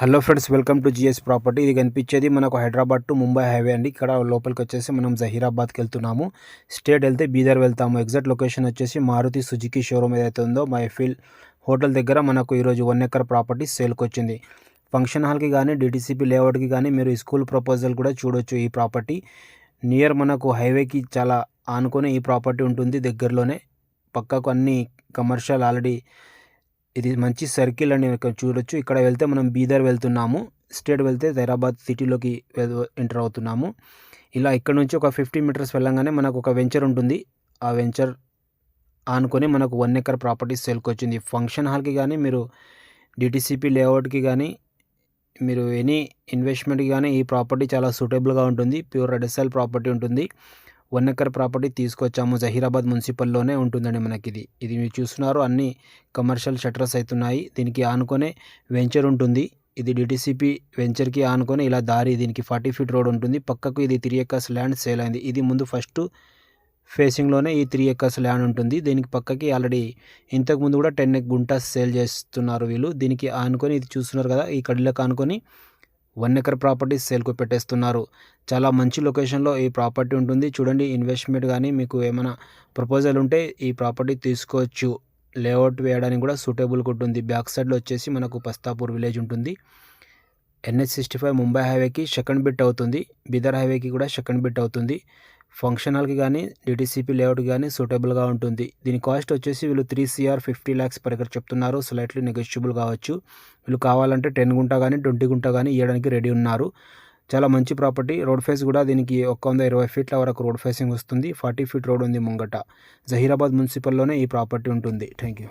Hello friends, welcome to GS property. ఇది కనిపించేది మనకు హైదరాబాద్ టు ముంబై హైవే అండి. ఇక్కడ లోపలికి వచ్చేసి మనం జహీరాబాద్కి వెళ్తున్నాము. స్టేట్ వెళ్తే బీదర్ వెళ్తాము. ఎగ్జాక్ట్ లొకేషన్ వచ్చేసి మారుతి సుజుకి షోరూమ్ ఏదైతే ఉందో మైఫిల్ హోటల్ దగ్గర మనకు ఈరోజు 1 ఎకర్ ప్రాపర్టీ సేల్కి వచ్చింది. ఫంక్షన్ హాల్కి కానీ డిటీసీపీ లేఅవుట్కి కానీ మీరు ఈ స్కూల్ ప్రపోజల్ కూడా చూడొచ్చు. ఈ ప్రాపర్టీ నియర్ మనకు హైవేకి చాలా ఆనుకొని ఈ ప్రాపర్టీ ఉంటుంది. దగ్గరలోనే పక్కకు అన్ని కమర్షియల్ ఆల్రెడీ ఇది మంచి సర్కిల్ అని చూడొచ్చు. ఇక్కడ వెళ్తే మనం బీదర్ వెళ్తున్నాము. స్టేట్ వెళ్తే హైదరాబాద్ సిటీలోకి ఎంటర్ అవుతున్నాము. ఇలా ఇక్కడ నుంచి ఒక 50 మీటర్స్ వెళ్ళంగానే మనకు ఒక వెంచర్ ఉంటుంది. ఆ వెంచర్ ఆనుకొని మనకు 1 ఎకర్ ప్రాపర్టీ సేల్కి వచ్చింది. ఫంక్షన్ హాల్కి కానీ మీరు డిటీసీపీ లేఅవుట్కి కానీ మీరు ఎనీ ఇన్వెస్ట్మెంట్కి కానీ ఈ ప్రాపర్టీ చాలా సూటబుల్గా ఉంటుంది. ప్యూర్ రెసిడెన్షియల్ ప్రాపర్టీ ఉంటుంది. 1 ఎకర్ ప్రాపర్టీ తీసుకొచ్చాము. జహీరాబాద్ మున్సిపల్లోనే ఉంటుందండి మనకి. ఇది మీరు చూస్తున్నారు, అన్ని కమర్షియల్ షట్టర్స్ అవుతున్నాయి. దీనికి ఆనుకొనే వెంచర్ ఉంటుంది. ఇది డిటీసీపీ వెంచర్కి ఆనుకొని ఇలా దారి, దీనికి 40 ఫీట్ రోడ్ ఉంటుంది. పక్కకు ఇది 3 ఎకర్స్ ల్యాండ్ సేల్ అయింది. ఇది ముందు ఫస్ట్ ఫేసింగ్లోనే ఈ 3 ఎకర్స్ ల్యాండ్ ఉంటుంది. దీనికి పక్కకి ఆల్రెడీ ఇంతకుముందు కూడా 10 గుంటాస్ సేల్ చేస్తున్నారు వీళ్ళు. దీనికి ఆనుకొని ఇది చూస్తున్నారు కదా, ఈ కడిలకు ఆనుకొని 1 ఎకర్ ప్రాపర్టీ సేల్కు పెట్టేస్తున్నారు. చాలా మంచి లొకేషన్లో ఈ ప్రాపర్టీ ఉంటుంది. చూడండి, ఇన్వెస్ట్మెంట్ కానీ మీకు ఏమైనా ప్రపోజల్ ఉంటే ఈ ప్రాపర్టీ తీసుకోవచ్చు. లేఅవుట్ వేయడానికి కూడా సూటబుల్గా ఉంటుంది. బ్యాక్ సైడ్లో వచ్చేసి మనకు పస్తాపూర్ విలేజ్ ఉంటుంది. NH65 ముంబై హైవేకి సెకండ్ బిట్ అవుతుంది. బీదర్ హైవేకి కూడా సెకండ్ బిట్ అవుతుంది. ఫంక్షన్ హాల్కి కానీ డిటీసీపీ లేఅవుట్కి కానీ సూటబుల్గా ఉంటుంది. దీని కాస్ట్ వచ్చేసి వీళ్ళు 3 CR 50 lakhs per acre చెప్తున్నారు. స్లైట్లీ నెగోషియబుల్ కావచ్చు. వీళ్ళు కావాలంటే 10 గుంట కానీ 20 గుంట కానీ ఇవ్వడానికి రెడీ ఉన్నారు. చాలా మంచి ప్రాపర్టీ. రోడ్ ఫేస్ కూడా దీనికి 120 ఫీట్ల వరకు రోడ్ ఫేసింగ్ వస్తుంది. 40 ఫీట్ రోడ్ ఉంది ముంగట. జహీరాబాద్ మున్సిపల్లోనే ఈ ప్రాపర్టీ ఉంటుంది. Thank you.